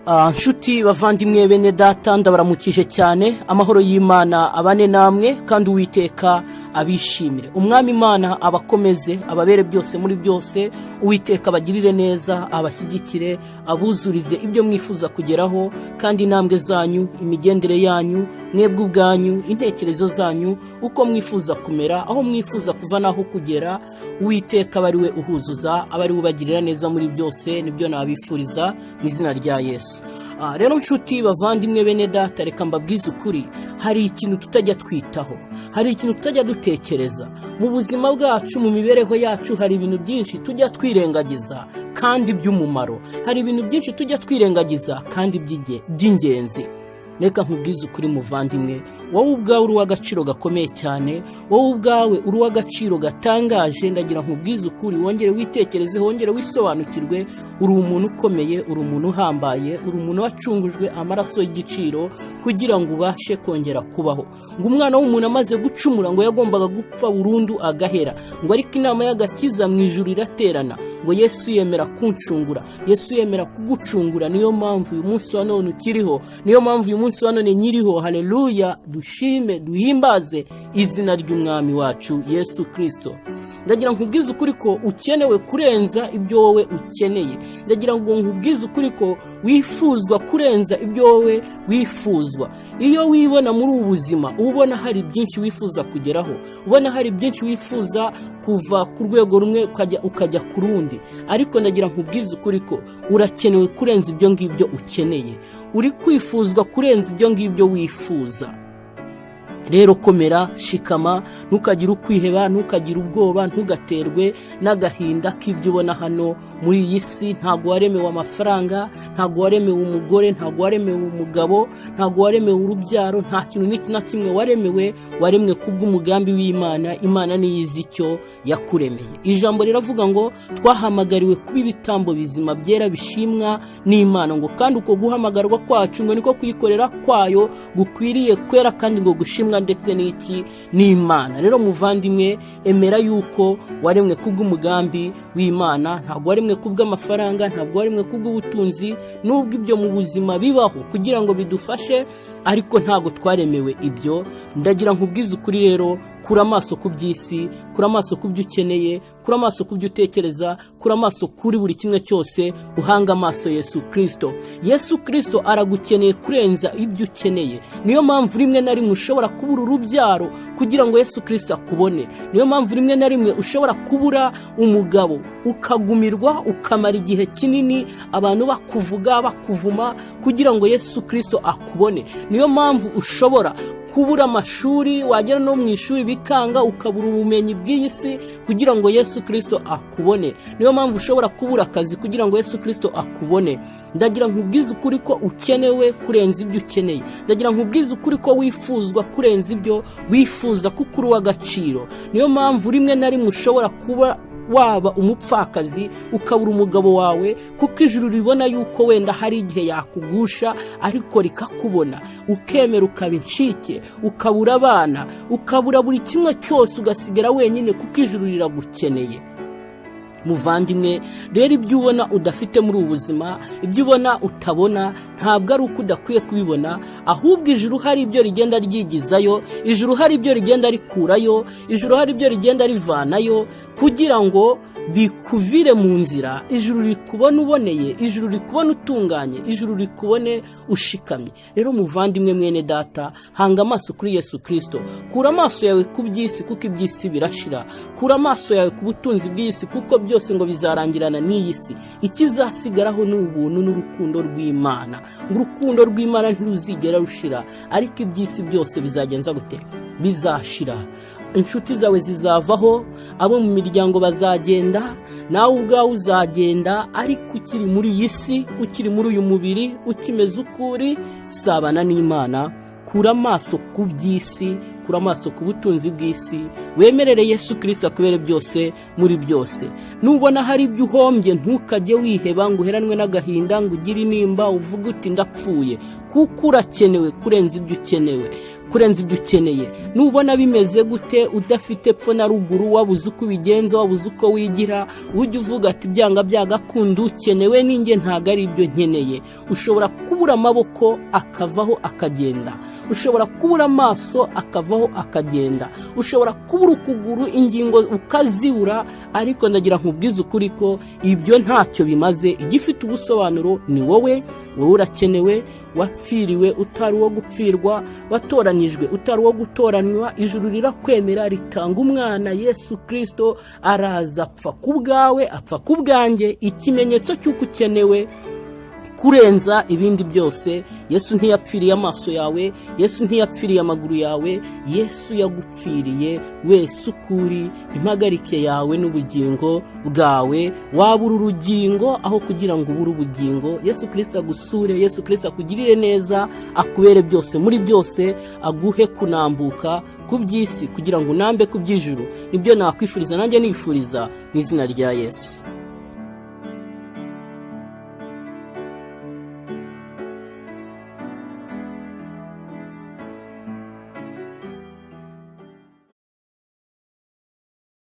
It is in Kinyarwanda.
Nshuti bavandimwe bene data ndabaramukije cyane, amahoro y'Imana abane namwe kandi Uwiteka abishimire. Umwami Imana abakomeze, ababere byose muri byose, Uwiteka abagirire neza, abashyigikire, abuzurize ibyo mwifuza kugeraho, kandi intambwe zanyu, imigendere yanyu, mwebwe ubwanyu, intekerezo zanyu, uko mwifuza kumera, aho mwifuza kuva naho kugera, Uwiteka abari we uhuzuza, abari ubagirira neza muri byose, nibyo nabifuriza mu izina rya Yesu. Rero nshuti bavandimwe bene data, reka mbabwize ukuri, hari ikintu tutajya twitaho, hari ikintu tutajya dutekereza mu buzima bwacu, mu mibereho yacu. Hari ibintu byinshi tujya twirengagiza kandi by'umumaro, hari ibintu byinshi tujya twirengagiza kandi by'ingenzi. Reka nkubwize ukuri muvandimwe, wowe ubwawe uri uw'agaciro gakomeye cyane, wowe ubwawe uri uw'agaciro gatangaje. Ndagira nkubwize ukuri, wongere witekereze, wongere wisobanukirwe, uri umuntu ukomeye, uri umuntu uhambaye, uri umuntu wacungujwe amaraso y'igiciro kugira ngo ubashe kongera kubaho. Ngo umwana w'umuntu amaze gucumura, ngo yagombaga gupfa burundu agahera, ngo ariko inama y'agakiza mu ijuru iraterana, ngo Yesu yemera kuncungura, Yesu yemera kugucungura. Niyo mpamvu uyu munsi wa none ukiriho, niyo mpamvu uyu munsi wa none nyiriho. Haleluya, dushime duhimbaze izina ry'umwami wacu Yesu Kristo. Ndagira nkubwize ukuri ko ukenewe kurenza ibyo wowe ukeneye. Ndagira ngo nkubwize ukuri ko wifuzwa kurenza ibyo wowe wifuzwa. Iyo wibona muri ubu buzima, ubona hari byinshi wifuza kugeraho, ubona hari byinshi wifuza kuva ku rwego rumwe ukajya ku rundi, ariko ndagira nkubwize ukuri ko urakenewe kurenza ibyo ngibyo ukeneye, uri kwifuzwa kurenza ibyo ngibyo wifuza. Rero komera, shikama, ntukagire ukwiheba, ntukagire ubwoba, ntugaterwe n'agahinda k'ibyo ubona hano muri iyi si. Ntago waremewe amafaranga, ntago waremewe umugore, ntago waremewe umugabo, ntago waremewe urubyaro, nta kintu n'iki na kimwe waremewe. Waremwe kubw'umugambi w'Imana. Imana niyo izi icyo yakuremeye. Ijambo riravuga ngo twahamagariwe kuba ibitambo bizima byera bishimwa n'Imana, ngo kandi uko guhamagarwa kwacu ngo niko kuyikorera kwayo gukwiriye kwera kandi ngo gushimwa ndetse n'iki n'Imana. Rero muvandimwe, emera yuko waremwe kubw'umugambi w'Imana, ntabwo waremwe kubw'amafaranga, ntabwo waremwe kubw'ubutunzi. Nubwo ibyo mu buzima bibaho kugira ngo bidufashe, ariko ntabwo twaremewe ibyo. Ndagira nkubwize ukuri rero, kura amaso ku by'isi, kura amaso ku byo ukeneye, kura amaso ku byo utekereza, kura amaso kuri buri kimwe cyose, uhanga amaso Yesu Kristo. Yesu Kristo aragukeneye kurenza ibyo ukeneye. Niyo mpamvu rimwe na rimwe ushobora kubura urubyaro kugira ngo Yesu Kristo akubone. Niyo mpamvu rimwe na rimwe ushobora kubura umugabo, ukagumirwa, ukamara igihe kinini abantu bakuvuga, bakuvuma, kugira ngo Yesu Kristo akubone. Niyo mpamvu ushobora kubura amashuri, wagera no mu ishuri bikanga, ukabura ubumenyi bw'iyi si kugira ngo Yesu Kristo akubone. Niyo mpamvu ushobora kubura akazi kugira ngo Yesu Kristo akubone. Ndagira nkubwize ukuri ko ukenewe kurenza ibyo ukeneye. Ndagira nkubwize ukuri ko wifuzwa kurenza ibyo wifuza, kuko uri uw'agaciro. Niyo mpamvu rimwe na rimwe ushobora kuba waba umupfakazi, ukabura umugabo wawe, kuko ijuru ribona yuko wenda hari igihe yakugusha, ariko rikakubona, ukemera ukaba incike, ukabura abana, ukabura buri kimwe cyose, ugasigara wenyine, kuko ijuru riragukeneye. Muvandimwe, rero ibyo ubona udafite muri ubu buzima, ibyo ubona utabona, ntabwo ari uko udakwiye kubibona, ahubwo ijuru hari ibyo rigenda ryigizayo, ijuru hari ibyo rigenda rikurayo, ijuru hari ibyo rigenda rivanayo, kugira ngo bikuvire mu nzira. Ijuru rikubona uboneye, ijuru rikubona utunganye, ijuru rikubone ushikamye. Rero muvandimwe mwene data, hanga amaso kuri Yesu Kristo. Kura amaso yawe ku by'isi, kuko iby'isi birashira. Kura amaso yawe ku butunzi bw'isi, kuko byose ngo bizarangirana n'iyi si. Ikizasigaraho ni ubuntu n'urukundo rw'Imana. Urukundo rw'Imana ntiruzigera rushira, ariko iby'isi byose bizagenza gute? Bizashira. Inshuti zawe zizavaho, abo mu miryango bazagenda, nawe ubwawe uzagenda, ariko ukiri muri iyi si, ukiri muri uyu mubiri, ukimeze ukuri, sabana n'Imana. Kura amaso ku by'isi, kura amaso ku butunzi bw'isi, wemerere Yesu Kristo akubere byose muri byose. Nubona hari ibyo uhombye, ntukajye wiheba ngo uheranwe n'agahinda, ngo ugire inimba uvuge uti ndapfuye, kuko urakenewe kurenza ibyo ukenewe. kurenza ibyo ukeneye. Nubona bimeze gute udafite pfo na ruguru, wabuze uko ubigenza, wabuze uko wigira, ujye uvuga ati byanga byagakunda ukenewe ninjye ntago ari ibyo nkeneye. Ushobora kubura amaboko akavaho akagenda, ushobora kubura amaso akavaho akagenda, ushobora kubura ukuguru, ingingo ukazibura, ariko ndagira nkubwize ukuri ko ibyo ntacyo bimaze. Igifite ubusobanuro ni wowe urakenewe, wapfiriwe utari uwo gupfirwa, watoranijwe utari uwo gutoranywa. Ijuru rirakwemera, ritanga umwana Yesu Kristo, araza apfa ku bwawe, apfa ku bwanjye, ikimenyetso cy'uko ukenewe kurenza ibindi byose. Yesu ntiyapfiriye amaso yawe, Yesu ntiyapfiriye amaguru yawe, Yesu yagupfiriye wese ukuri, impagarike yawe n'ubugingo bwawe. Wabura urugingo aho kugira ngo ubure ubugingo. Yesu Kristo agusure, Yesu Kristo akugirire neza, akubere byose muri byose, aguhe kunambuka ku by'isi kugira ngo unambe ku by'ijuru. Nibyo nakwifuriza, nanjye nifuriza mu izina rya Yesu.